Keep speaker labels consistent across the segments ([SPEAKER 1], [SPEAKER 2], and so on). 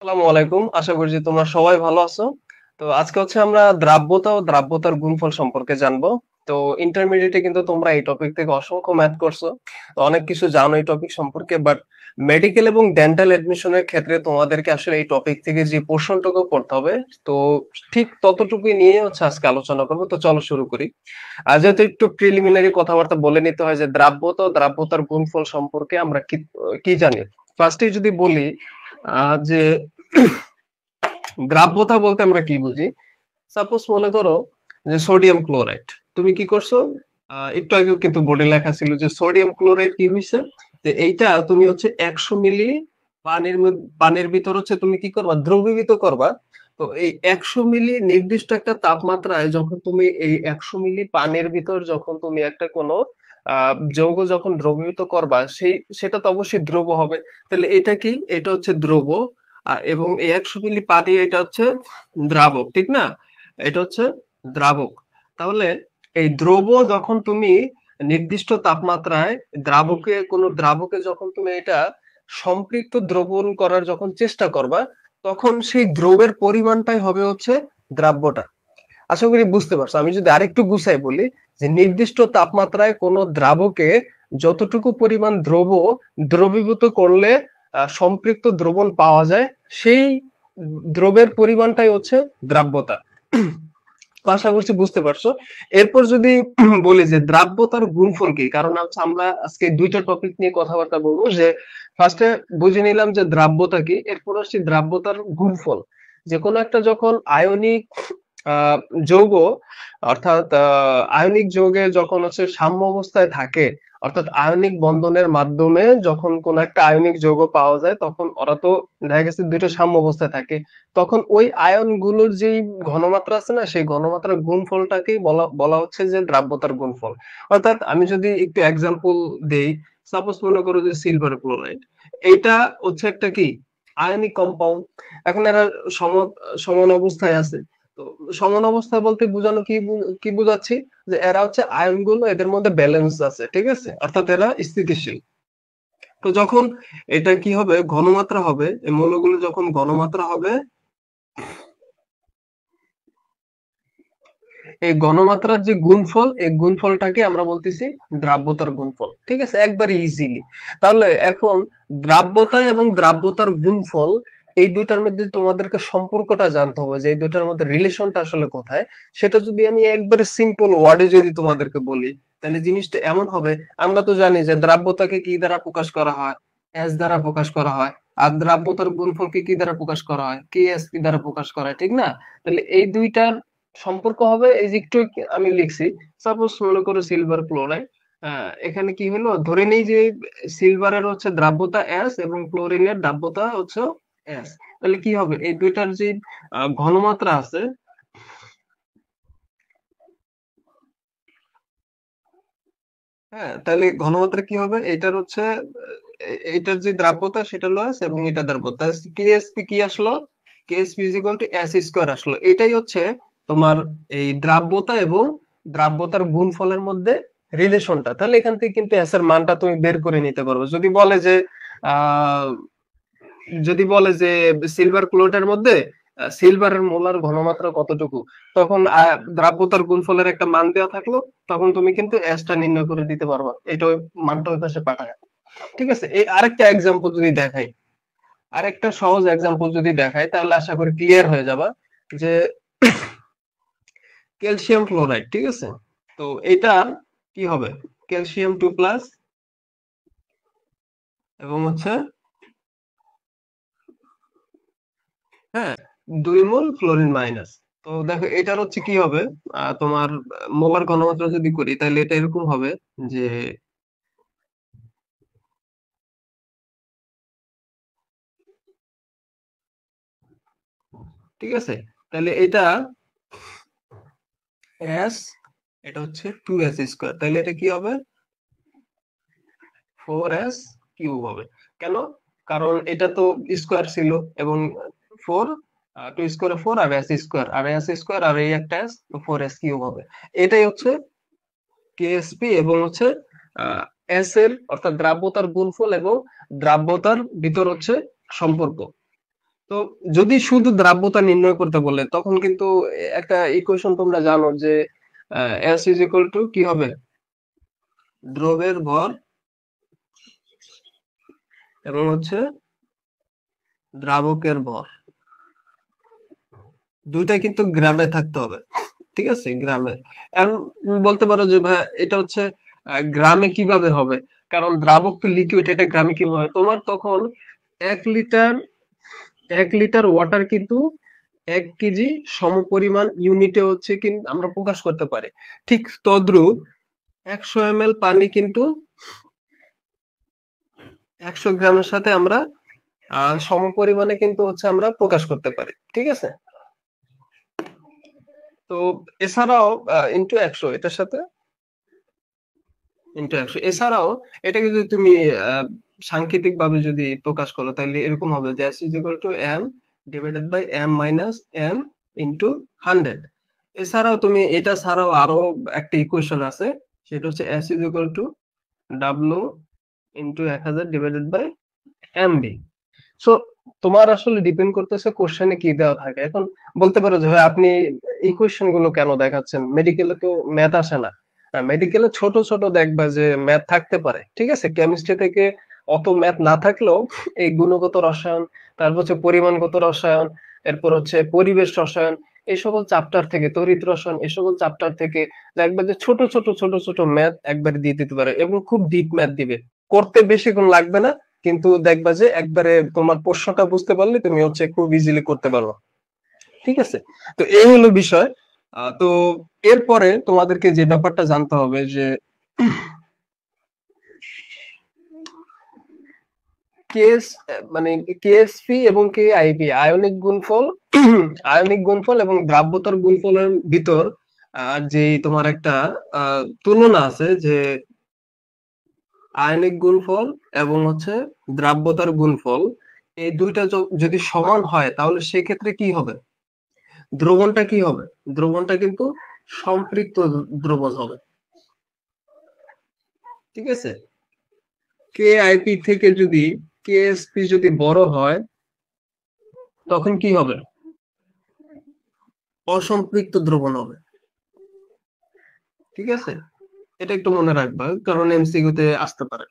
[SPEAKER 1] আসসালামু আলাইকুম। আশা করি যে তোমরা সবাই ভালো আছো। তো আজকে হচ্ছে আমরা দ্রাব্যতা ও দ্রাব্যতার গুণফল সম্পর্কে জানবো। তো ইন্টারমিডিয়েটে কিন্তু তোমরা এই টপিক থেকে অসংখ্য ম্যাথ করছো। তো অনেক কিছু জানো এই টপিক সম্পর্কে। বাট মেডিকেল এবং ডেন্টাল এডমিশনের ক্ষেত্রে তোমাদেরকে আসলে এই টপিক থেকে যে পোর্শনটুকু পড়তে হবে, তো ঠিক ততটুকুই নিয়ে হচ্ছে আজকে আলোচনা করবো। তো চলো শুরু করি। যেহেতু একটু প্রিলিমিনারি কথাবার্তা বলে নিতে হয় যে দ্রাব্যতা ও দ্রাব্যতার গুণফল সম্পর্কে আমরা কি কি জানি। ফার্স্টে যদি বলি যে দ্রাব্যতা বলতে আমরা কি বুঝি? সাপোজ মনে করো যে সোডিয়াম ক্লোরাইড। তুমি কি করছো? একটু আগেও কিন্তু বোর্ডে লেখা ছিল যে সোডিয়াম ক্লোরাইড কি হইছে? যে এইটা তুমি হচ্ছে 100 মিলি পানির ভিতর হচ্ছে তুমি কি করবা? দ্রবীভূত করবা। তো এই 100 মিলি নির্দিষ্ট একটা তাপমাত্রায় যখন তুমি এই 100 মিলি পানির ভিতর যখন তুমি একটা কোনো যৌগ যখন দ্রবীভূত করবা সেটা তো অবশ্যই দ্রব হবে। তাহলে এটা কি? এটা হচ্ছে দ্রব। এবং এই 100 মিলি পানি এটা হচ্ছে দ্রাবক, ঠিক না? এটা হচ্ছে দ্রাবক। তাহলে এই দ্রব যখন তুমি নির্দিষ্ট তাপমাত্রায় কোনো দ্রাবকে যখন তুমি এটা সম্পৃক্ত দ্রবণ করার যখন চেষ্টা করবা, তখন সেই দ্রবের পরিমাণটাই হবে হচ্ছে দ্রাব্যটা। আশা করি বুঝতে পারছো। আমি যদি আরেকটু গুছাই বলি যে নির্দিষ্ট তাপমাত্রায় কোনো দ্রাবকে যতটুকু পরিমাণ দ্রবীভূত করলে সম্পৃক্ত দ্রবণ পাওয়া যায়, সেই দ্রবের পরিমাণটাই হচ্ছে দ্রাব্যতা। তো আশা করছি বুঝতে পারছো। এরপর যদি বলি যে দ্রাব্যতার গুণফল কি, কারণ হচ্ছে আমরা আজকে দুইটা টপিক নিয়ে কথাবার্তা বলবো। যে ফার্স্টে বুঝে নিলাম যে দ্রাব্যতা কি, এরপর আসছি দ্রাব্যতার গুণফল। যে কোনো একটা যখন আয়নিক আহ যৌগ, অর্থাৎ আয়নিক যৌগে যখন হচ্ছে সাম্য অবস্থায় থাকে, অর্থাৎ আয়নিক বন্ধনের মাধ্যমে যখন কোন একটা আয়নিক যৌগ পাওয়া যায়, তখন ওরা তো দেখা গেছে দুইটা সাম্য অবস্থায় থাকে। তখন ওই আয়ন গুলোর যেই ঘনমাত্রা আছে না, সেই ঘনমাত্রার গুণফলটাকেই বলা বলা হচ্ছে যে দ্রাব্যতার গুণফল। অর্থাৎ আমি যদি একটু এক্সাম্পল দেই, সাপোজ মনে করো যে সিলভার ক্লোরাইড। এটা হচ্ছে একটা কি আয়নিক কম্পাউন্ড। এখন এরা সম সমান অবস্থায় আছে। তো সমান অবস্থা বলতে বোঝানো কি বোঝাচ্ছি? যে এরা হচ্ছে আয়ন গুলো, এদের মধ্যে ব্যালেন্স আছে, ঠিক আছে, অর্থাৎ এরা স্থিতিশীল। তো যখন এটা কি হবে, ঘনমাত্রা হবে, এই মৌলগুলো যখন ঘনমাত্রা হবে, এই ঘনমাত্রার যে গুণফল, এই গুণফলটাকে আমরা বলতেছি দ্রাব্যতার গুণফল, ঠিক আছে, একবারে ইজিলি। তাহলে এখন দ্রাব্যতা এবং দ্রাব্যতার গুণফল, এই দুইটার মধ্যে তোমাদেরকে সম্পর্কটা জানতে হবে যে এই দুইটার মধ্যে রিলেশনটা আসলে কোথায়। সেটা যদি আমি একবারে সিম্পল ওয়ার্ডে যদি তোমাদেরকে বলি, তাহলে জিনিসটা এমন হবে। আমরা তো জানি যে দ্রাব্যতাকে কি দ্বারা প্রকাশ করা হয়? এস দ্বারা প্রকাশ করা হয়। আর দ্রাব্যতার গুণফলকে কি দ্বারা প্রকাশ করা হয়? কে এস কি দ্বারা প্রকাশ করা হয়, ঠিক না? তাহলে এই দুইটার সম্পর্ক হবে এই যে একটু আমি লিখছি। সাপোজ মনে করো সিলভার ক্লোরাইড। এখানে কি হলো, ধরে নেই যে সিলভারের হচ্ছে দ্রাব্যতা এস এবং ক্লোরিনের দ্রাব্যতা হচ্ছে এস। তাহলে কি হবে, এই দুইটার যে ঘনমাত্রা আছে, হ্যাঁ, তাহলে ঘনমাত্রা কি হবে, এটার হচ্ছে এটার যে দ্রাব্যতা সেটা হলো এস এবং এটা দ্রাব্যতা। কেএসপি কি আসলো? KSP is equal to S square আসলো। এটাই হচ্ছে তোমার এই দ্রাব্যতা এবং দ্রাব্যতার গুণফলের মধ্যে রিলেশনটা। তাহলে এখান থেকে কিন্তু এস এর মানটা তুমি বের করে নিতে পারবে। আহ যদি বলে যে সিলভার ক্লোরাইডের মধ্যে সিলভারের মোলার ঘনমাত্রা কতটুকু, তখন দ্রাব্যতার গুণফলের একটা মান দেওয়া থাকলো, তখন তুমি কিন্তু এসটা নির্ণয় করে দিতে পারবা। এটা মানটা ওই পাশে পাঠায়, ঠিক আছে। এই আরেকটা এক্সাম্পল যদি দেখাই, আরেকটা সহজ এক্সাম্পল যদি দেখাই, তাহলে আশা করি ক্লিয়ার হয়ে যাবা। যে ক্যালসিয়াম ক্লোরাইড, ঠিক আছে। তো এটা কি হবে, ক্যালসিয়াম 2+, এবং হচ্ছে, হ্যাঁ, 2 মোল ক্লোরিন মাইনাস। তো দেখো এটার হচ্ছে কি হবে, তোমার মোলার ঘনমাত্রা যদি করি, তাহলে এটা এরকম হবে যে, ঠিক আছে, তাহলে এটা এস, এটা হচ্ছে 2s², তাহলে এটা কি হবে, 4s³ হবে। কেন? কারণ এটা তো স্কোয়ার ছিল, এবং 4, 2 স্কোয়ারে 4, আর s² আর s² আর এই একটা s, তো 4s³ হবে। এটাই হচ্ছে কেএসপি এবং হচ্ছে এস এর, অর্থাৎ দ্রাব্যতার গুণফল এবং দ্রাব্যতার ভিতর হচ্ছে সম্পর্ক। তো যদি শুধু দ্রাব্যতা নির্ণয় করতে বলে তখন কিন্তু একটা ইকুয়েশন তোমরা জানো যে এস ইজ ইকুয়াল টু কি হবে, দ্রবের ভর এবং হচ্ছে দ্রাবকের ভর, দুইটা কিন্তু গ্রামে থাকতে হবে। ঠিক আছে, গ্রামে। এখন তুমি বলতে পারো যে ভাই এটা হচ্ছে গ্রামে কিভাবে হবে, কারণ দ্রাবক তো লিকুইড, এটা গ্রামে কিভাবে হবে? তোমার তখন 1 লিটার 1 লিটার ওয়াটার কিন্তু 1 কেজি সমপরিমাণ ইউনিটে হচ্ছে কিন্তু আমরা প্রকাশ করতে পারি। ঠিক তদ্রূপ 100 ml পানি কিন্তু 100 গ্রামের সাথে আমরা সমপরিমাণে কিন্তু হচ্ছে আমরা প্রকাশ করতে পারি। ঠিক আছে, তো এছাড়াও ইন্টু 100 এটার সাথে ইন্টু 100 এছাড়াও এটাকে যদি তুমি সাংকেতিক ভাবে যদি প্রকাশ করো তাহলে এরকম হবে যে s is equal to m divided by m minus m into 100। এছাড়াও তুমি এটা ছাড়াও আরো একটা ইকুয়েশন আছে, সেটা হচ্ছে s is equal to w into 1000 divided by mb। So তোমার আসলে ডিপেন্ড করতেছে কোশ্চেনে কি দেওয়া থাকে। এখন বলতে পারো যে ভাই আপনি ইকুয়েশন গুলো কেন দেখাচ্ছেন, মেডিকেলে তো ম্যাথ আসে না। মেডিকেলে ছোট ছোট দেখবা যে ম্যাথ থাকতে পারে, ঠিক আছে, কেমিস্ট্রি থেকে অত ম্যাথ না থাকলেও এই গুণগত রসায়ন, তারপর হচ্ছে পরিমাণগত রসায়ন, এরপর হচ্ছে পরিবেশ রসায়ন, এই সকল চ্যাপ্টার থেকে তড়িৎ রসায়ন, এই সকল চ্যাপ্টার থেকে দেখবা যে ছোট ছোট ছোট ছোট ম্যাথ একবার দিয়ে দিতে পারে এবং খুব ডিপ ম্যাথ দিবে, করতে বেশিক্ষণ লাগবে না, কিন্তু দেখবা যে একবারে তোমার প্রশ্নটা বুঝতে পারলে তুমি হচ্ছে খুব ইজিলি করতে পারো। ঠিক আছে, তো এই হলো বিষয়। তো এরপরে তোমাদেরকে যে ব্যাপারটা জানতে হবে যে কেএস মানে কেএসপি এবং কেআইপি আয়নিক গুণফল আয়নিক গুণফল এবং দ্রাব্যতার গুণফলের ভিতর যে তোমার একটা তুলনা আছে যে আয়নিক গুণফল এবং হচ্ছে দ্রাব্যতার গুণফল, এই দুইটা যদি সমান হয় তাহলে সেক্ষেত্রে কি হবে, দ্রবণটা কি হবে, দ্রবণটা কিন্তু সম্পৃক্ত দ্রবণ হবে। ঠিক আছে, কেআইপি থেকে যদি কেএসপি যদি বড় হয় তখন কি হবে, অসম্পৃক্ত দ্রবণ হবে। ঠিক আছে, এটা একটু মনে রাখবা কারণ এমসিকিউ তে আসতে পারে।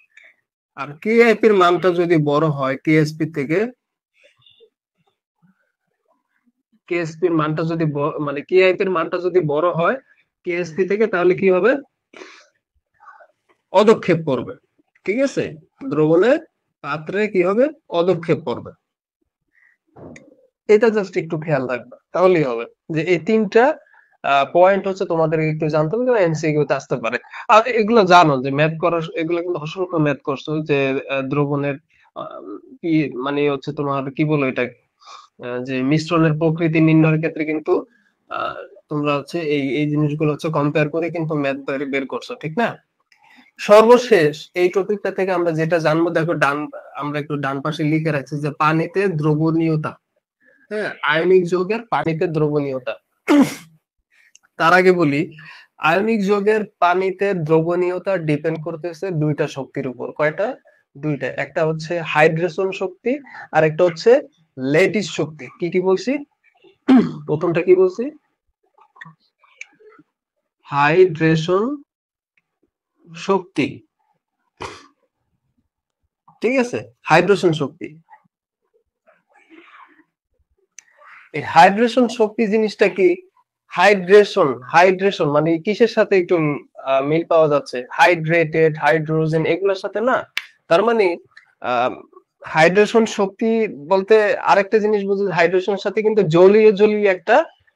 [SPEAKER 1] আর কেআইপি এর মানটা যদি বড় হয় কেএসপি থেকে, কেএসপি এর মানটা যদি মানে কেআইপি এর মানটা যদি বড় হয় কেএসপি থেকে, তাহলে কি হবে, অদক্ষেপ করবে। ঠিক আছে, দ্রবণের পাত্রে কি হবে, অদক্ষেপ করবে। এটা জাস্ট একটু খেয়াল রাখবা তাহলেই হবে, যে এই তিনটা পয়েন্ট হচ্ছে তোমাদের একটু জানতে হবে, এমসিকিউ তে আসতে পারে। আর এগুলো জানো যে ম্যাথ করার, এগুলো কিন্তু অসংখ্য ম্যাথ করছো যে দ্রবণের আহ, কি মানে হচ্ছে তোমার কি বলো এটা, যে মিশ্রণের প্রকৃতি নির্ণয়ের ক্ষেত্রে কিন্তু আহ, তোমরা হচ্ছে এই এই জিনিসগুলো হচ্ছে কম্পেয়ার করে কিন্তু ম্যাথ বের করছো, ঠিক না? সর্বশেষ এই টপিকটা থেকে আমরা যেটা জানবো, দেখো আমরা একটু ডান পাশে লিখে রাখছি যে পানিতে দ্রবণীয়তা। হ্যাঁ, আয়নিক যৌগের পানিতে দ্রবণীয়তা। তার আগে বলি, আয়নিক যৌগের পানিতে দ্রবণীয়তা ডিপেন্ড করতেছে দুইটা শক্তির উপর। কয়টা? দুইটা। একটা হচ্ছে হাইড্রেশন শক্তি আর একটা হচ্ছে ল্যাটিস শক্তি। কি কি বলছি? প্রথমটা কি বলছি? হাইড্রেশন শক্তি। ঠিক আছে, হাইড্রেশন শক্তি। এই হাইড্রেশন শক্তি জিনিসটা কি? হাইড্রেশন মানে কিসের সাথে একটু মিল পাওয়া যাচ্ছে? হাইড্রেটেড, হাইড্রোজেন, এগুলোর সাথে না। তার মানে হাইড্রেশন শক্তি বলতে আরেকটা জিনিস বুঝি, হাইড্রেশনের সাথে কিন্তু জলীয় জলীয় একটা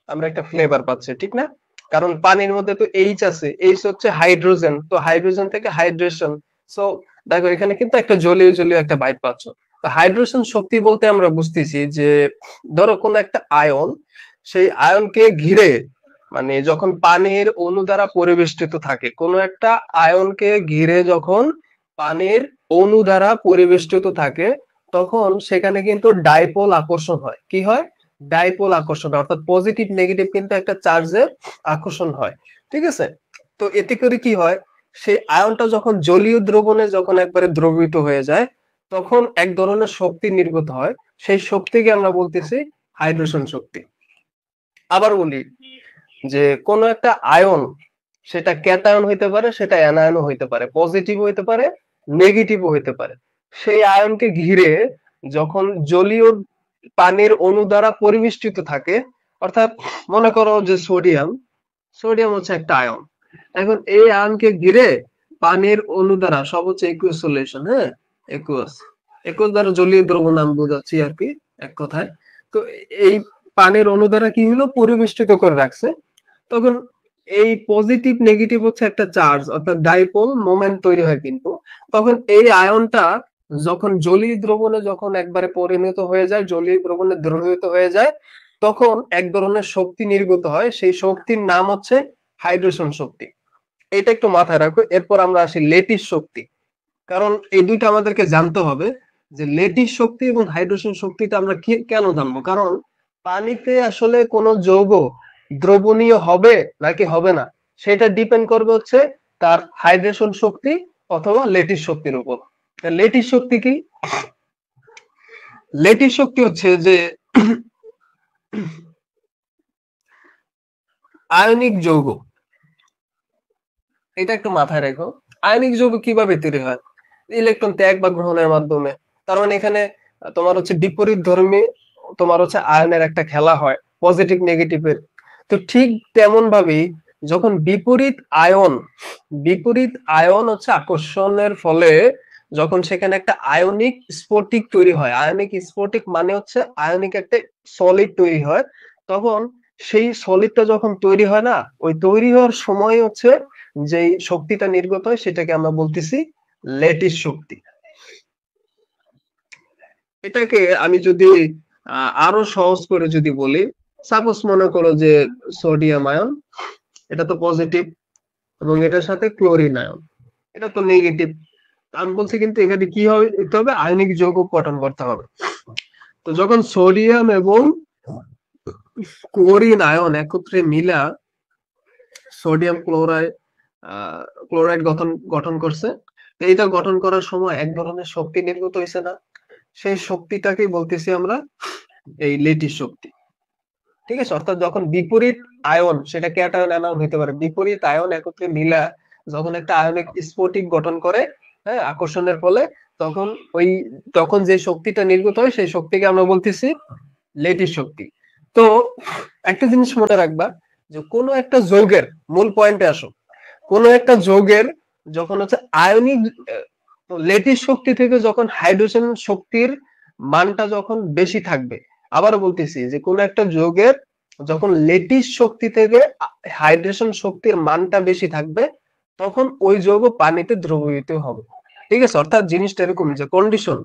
[SPEAKER 1] আমরা একটা ফ্লেভার পাচ্ছি, ঠিক না? কারণ পানির মধ্যে তো এইচ আছে, এইচ হচ্ছে হাইড্রোজেন, তো হাইড্রোজেন থেকে হাইড্রেশন। সো দেখো এখানে কিন্তু একটা জলীয় জলীয় একটা ভাইব পাচ্ছ। তো হাইড্রেশন শক্তি বলতে আমরা বুঝতেছি যে ধরো কোন একটা আয়ন, সেই আয়নকে ঘিরে মানে যখন পানির অণু দ্বারা পরিবেষ্টিত থাকে, কোন একটা আয়নকে ঘিরে যখন পানির অণু দ্বারা পরিবেষ্টিত থাকে তখন সেখানে কিন্তু ডাইপোল আকর্ষণ হয়। কি হয়? ডাইপোল আকর্ষণ, অর্থাৎ পজিটিভ নেগেটিভ কিন্তু একটা চার্জের আকর্ষণ হয়। ঠিক আছে, তো এতে করে কি হয়, সেই আয়নটা যখন জলীয় দ্রবণে যখন একবারে দ্রবীভূত হয়ে যায় তখন এক ধরনের শক্তি নির্গত হয়। সেই শক্তিকে আমরা বলতেছি হাইড্রোজেন শক্তি। আবার বলি যে কোন একটা আয়ন, সেটা ক্যাটায়ন হইতে পারে, সেটা অ্যানায়নও হইতে পারে, পজিটিভ হইতে পারে, নেগেটিভও হইতে পারে। সেই আয়নকে ঘিরে যখন জলীয় পানির অণু দ্বারা পরিবেষ্টিত থাকে, অর্থাৎ মনে করো যে সোডিয়াম, সোডিয়াম হচ্ছে একটা আয়ন। এখন এই আয়নকে ঘিরে পানির অণু দ্বারা, সব হচ্ছে একুয়াস সলিউশন, হ্যাঁ, একুয়াস, একুয়াস দ্বারা জলীয় দ্রবণ আমি বোঝাচ্ছি আর কি এক কথায়। তো এই পানির অণু দ্বারা কি হলো, পরিবেষ্টিত করে রাখছে। তখন এই পজিটিভ নেগেটিভ হচ্ছে একটা চার্জ, অর্থাৎ ডাইপোল মোমেন্ট তৈরি হয়। কিন্তু তখন এই আয়নটা যখন জলীয় দ্রবণে যখন একবারে পরিণত হয়ে যায়, জলীয় দ্রবণে দ্রবীভূত হয়ে যায়, তখন এক ধরনের শক্তি নির্গত হয়। সেই শক্তির নাম হচ্ছে হাইড্রোজেন শক্তি। এটা একটু মাথায় রাখো। এরপর আমরা আসি লেটিস শক্তি। কারণ এই দুইটা আমাদেরকে জানতে হবে যে লেটিস শক্তি এবং হাইড্রোজেন শক্তিটা আমরা কেন জানবো। কারণ পানিতে আসলে কোনো যৌগ দ্রবণীয় হবে নাকি হবে না, সেটা ডিপেন্ড করবে হচ্ছে তার হাইড্রেশন শক্তি অথবা লেটিস শক্তির উপর। লেটিস শক্তি কি? লেটিস শক্তি হচ্ছে যে আয়নিক যৌগ, এটা একটু মাথায় রেখো। আয়নিক যৌগ কিভাবে তৈরি হয়? ইলেকট্রন ত্যাগ বা গ্রহণের মাধ্যমে। তার মানে এখানে তোমার হচ্ছে বিপরীত ধর্মী, তোমার হচ্ছে আয়নের একটা খেলা হয়, পজিটিভ নেগেটিভের। তো ঠিক তেমন ভাবেই যখন বিপরীত আয়ন হচ্ছে আকর্ষণের ফলে যখন সেখানে একটা আয়নিক স্ফটিক তৈরি হয়, আয়নিক স্ফটিক মানে হচ্ছে আয়নিক একটা সলিড তৈরি হয়, তখন সেই সলিডটা যখন তৈরি হয় না, ওই তৈরি হওয়ার সময় হচ্ছে যেই শক্তিটা নির্গত হয় সেটাকে আমরা বলতেছি লেটিস শক্তি। এটাকে আমি যদি আরো সহজ করে যদি বলি, সাপোজ মনে করো যে সোডিয়াম আয়ন, এটা তো পজিটিভ, এবং এটার সাথে ক্লোরিন আয়ন, এটা তো নেগেটিভ। আমি বলছি কিন্তু এখানে কি হবে, আয়নিক যৌগ গঠন করতে হবে। তো যখন সোডিয়াম এবং ক্লোরিন আয়ন একত্রে মিলা সোডিয়াম ক্লোরাইড গঠন গঠন করছে, তো এটা গঠন করার সময় এক ধরনের শক্তি নির্গত হয়েছে না, সেই শক্তিটাকেই বলতেছি আমরা এই লেটিস শক্তি। ঠিক আছে? অর্থাৎ যখন বিপরীত আয়ন, সেটা ক্যাটায়ন অ্যানায়ন হতে পারে, বিপরীত আয়ন একত্রে মিলা যখন একটা আয়নিক স্ফটিক গঠন করে, হ্যাঁ, আকর্ষণের ফলে, তখন ওই তখন যে শক্তিটা নির্গত হয় সেই শক্তিকে আমরা বলতেছি লেটিস শক্তি। তো একটা জিনিস মনে রাখবা, যে কোনো একটা যৌগের, মূল পয়েন্টে আসো, কোনো একটা যৌগের যখন হচ্ছে আয়নিক লেটিস শক্তি থেকে যখন হাইড্রোজেন শক্তির মানটা যখন বেশি থাকবে, আবারও বলতেছি যে কোন একটা যৌগের যখন লেটিস শক্তি থেকে হাইড্রেশন শক্তির মানটা বেশি থাকবে, তখন ওই যৌগ পানিতে দ্রবীভূত হবে। ঠিক আছে? অর্থাৎ জিনিসটা এরকম যে কন্ডিশন,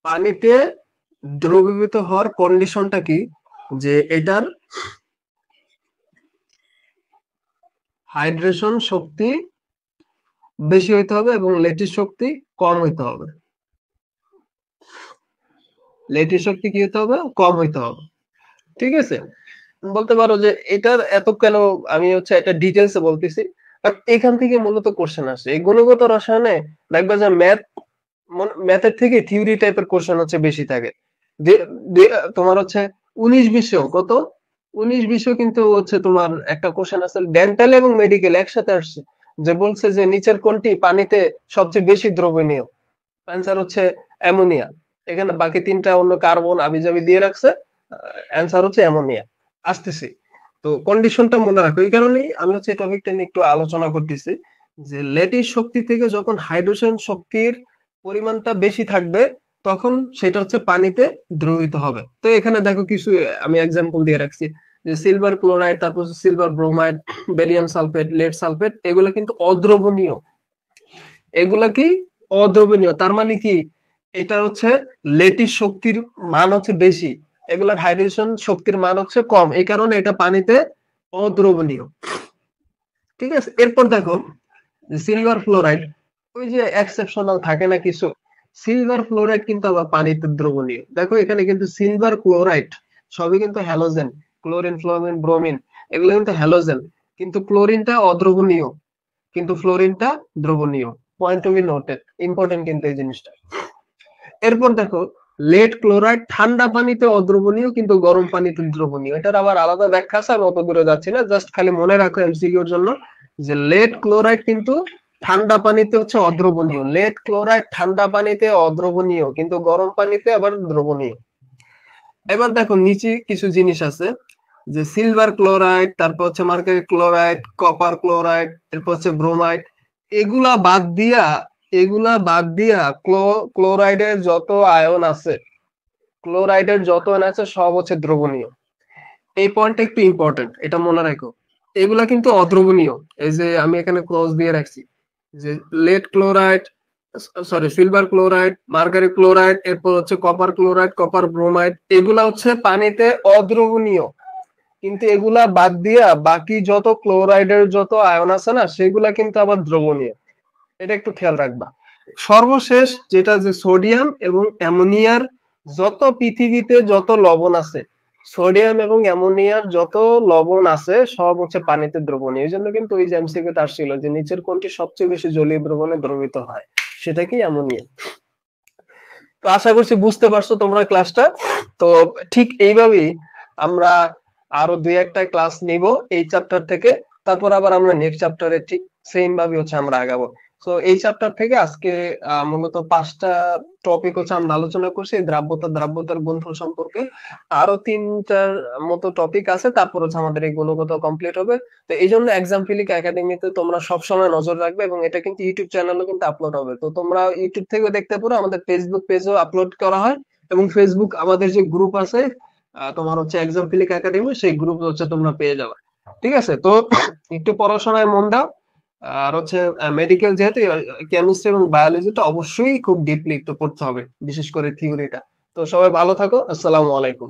[SPEAKER 1] পানিতে দ্রবীভূত হওয়ার কন্ডিশনটা কি, যে এটার হাইড্রেশন শক্তি বেশি হইতে হবে এবং লেটিস শক্তি কম হইতে হবে। লেটিস শক্তি কি হতে হবে? কম হইতে হবে। ঠিক আছে? বলতে পারো যে এটার এত কেন আমি হচ্ছে এটা ডিটেলসে বলতেছি, কারণ এখান থেকে মূলত কোশ্চেন আসে। এই গুণগত রসায়নে দেখবা যে ম্যাথের থেকে থিওরি টাইপের কোশ্চেন হচ্ছে বেশি থাকে। তোমার হচ্ছে 19-20 কত, 19-20 কিন্তু হচ্ছে তোমার একটা কোশ্চেন আছে ডেন্টাল এবং মেডিকেল একসাথে আসছে, যে বলছে যে নিচের কোনটি পানিতে সবচেয়ে বেশি দ্রবণীয়। অ্যান্সার হচ্ছে অ্যামোনিয়া। এখানে বাকি তিনটা অন্য কার্বন আবিজাবি দিয়ে রাখছে, অ্যান্সার হচ্ছে অ্যামোনিয়া। আসতেছি। তো কন্ডিশনটা মনে রাখো। এই কারণেই আমি হচ্ছে এই টপিকটা নিয়ে একটু আলোচনা করতেছি, যে লেটিস শক্তি থেকে যখন হাইড্রোজেন শক্তির পরিমাণটা বেশি থাকবে, তখন সেটা হচ্ছে পানিতে দ্রবীভূত হবে। তো এখানে দেখো কিছু আমি এক্সাম্পল দিয়ে রাখছি, যে সিলভার ক্লোরাইড, তারপর silver bromide, barium sulphate, lead sulphate, এগুলো কিন্তু অদ্রবণীয়। এগুলা কি? অদ্রবণীয়। তার মানে কি, এটা হচ্ছে লেটিস শক্তির মান হচ্ছে বেশি, এগুলার হাইড্রেশন শক্তির মান হচ্ছে কম, এই কারণে এটা পানিতে অদ্রবণীয়। ঠিক আছে? এরপর দেখো সিলভার ফ্লোরাইড, ওই যে এক্সেপশনাল থাকে না কিছু, সিলভার ফ্লোরাইড কিন্তু আবার পানিতে দ্রবণীয়। দেখো এখানে কিন্তু সিলভার ক্লোরাইড সবই কিন্তু হ্যালোজেন, ক্লোরিন, ফ্লোরিন, ব্রোমিন, এগুলো কিন্তু হ্যালোজেন, কিন্তু ক্লোরিনটা অদ্রবণীয়, কিন্তু ফ্লোরিনটা দ্রবণীয়। Point to be noted, important কিন্তু এই জিনিসটা। এরপর দেখো লেড ক্লোরাইড ঠান্ডা পানিতে অদ্রবণীয় কিন্তু গরম পানিতে দ্রবণীয়। এটার আবার আলাদা ব্যাখ্যা আছে, আমি অত দূরে যাচ্ছি না, জাস্ট খালি মনে রাখো এমসিকিউর জন্য যে লেড ক্লোরাইড কিন্তু ঠান্ডা পানিতে হচ্ছে অদ্রবণীয়, লেড ক্লোরাইড ঠান্ডা পানিতে অদ্রবণীয় কিন্তু গরম পানিতে আবার দ্রবণীয়। এবার দেখো নিচে কিছু জিনিস আছে, যে সিলভার ক্লোরাইড, তারপর হচ্ছে মার্কারি ক্লোরাইড, কপার ক্লোরাইড, এরপর হচ্ছে ব্রোমাইড। এগুলা বাদ দিয়া ক্লোরাইডের যত আয়ন আছে, সব হচ্ছে দ্রবণীয়। এই পয়েন্টটা একটু ইম্পর্টেন্ট, এটা মনে রাখো। এগুলা কিন্তু অদ্রবণীয়। এই যে আমি এখানে ক্রস দিয়ে রাখছি, যে lead chloride, sorry silver chloride, mercury chloride, এরপর হচ্ছে কপার ক্লোরাইড, কপার ব্রোমাইড, এগুলা হচ্ছে পানিতে অদ্রবণীয়। কিন্তু এগুলা বাদ দিয়া বাকি যত ক্লোরাইডের যত আয়ন আছে না, সেগুলা কিন্তু আবার দ্রবণীয়। এটা একটু খেয়াল রাখবা। সর্বশেষ যেটা, যে সোডিয়াম এবং অ্যামোনিয়ার যত পৃথিবীতে যত লবণ আছে, সোডিয়াম এবং অ্যামোনিয়ার যত লবণ আছে সব হচ্ছে পানিতে দ্রবণীয়। এই জন্য কিন্তু ওই যে এমসিকিউতে আসছিল যে নিচের কোনটি সবচেয়ে বেশি জলীয় দ্রবণে দ্রবীভূত হয়, সেটা কি অ্যামোনিয়া। তো আশা করছি বুঝতে পারছো তোমরা ক্লাসটা। তো ঠিক এইভাবেই আমরা আরো দুই একটা ক্লাস নিব এই চ্যাপ্টার থেকে, তারপর আবার আমরা নেক্সট চ্যাপ্টারে ঠিক সেম ভাবে হচ্ছে আমরা আগাবো। তো এই চ্যাপ্টার থেকে আজকে মূলত 5টা টপিক হচ্ছে আমরা আলোচনা করছি, দ্রাব্যতার গুণফল সম্পর্কে। আরো 3টার মতো টপিক আছে, তারপর হচ্ছে আমাদের এই গুণগত কমপ্লিট হবে। তো এই জন্য এক্সাম ফিলিক একাডেমিতে তোমরা সবসময় নজর রাখবে, এবং এটা কিন্তু ইউটিউব চ্যানেলে কিন্তু আপলোড হবে। তো তোমরা ইউটিউব থেকে দেখতে পারো, আমাদের ফেসবুক পেজেও আপলোড করা হয়, এবং ফেসবুক আমাদের যে গ্রুপ আছে, তোমার হচ্ছে এক্সাম ফিলিক একাডেমি, সেই গ্রুপ হচ্ছে তোমরা পেয়ে যাবে। ঠিক আছে, তো একটু পড়াশোনায় মন দাও। আর হচ্ছে মেডিকেল যেহেতু, কেমিস্ট্রি এবং বায়োলজিটা অবশ্যই খুব ডিপলি একটু পড়তে হবে, বিশেষ করে থিওরিটা। তো সবাই ভালো থাকো, আসসালামু আলাইকুম।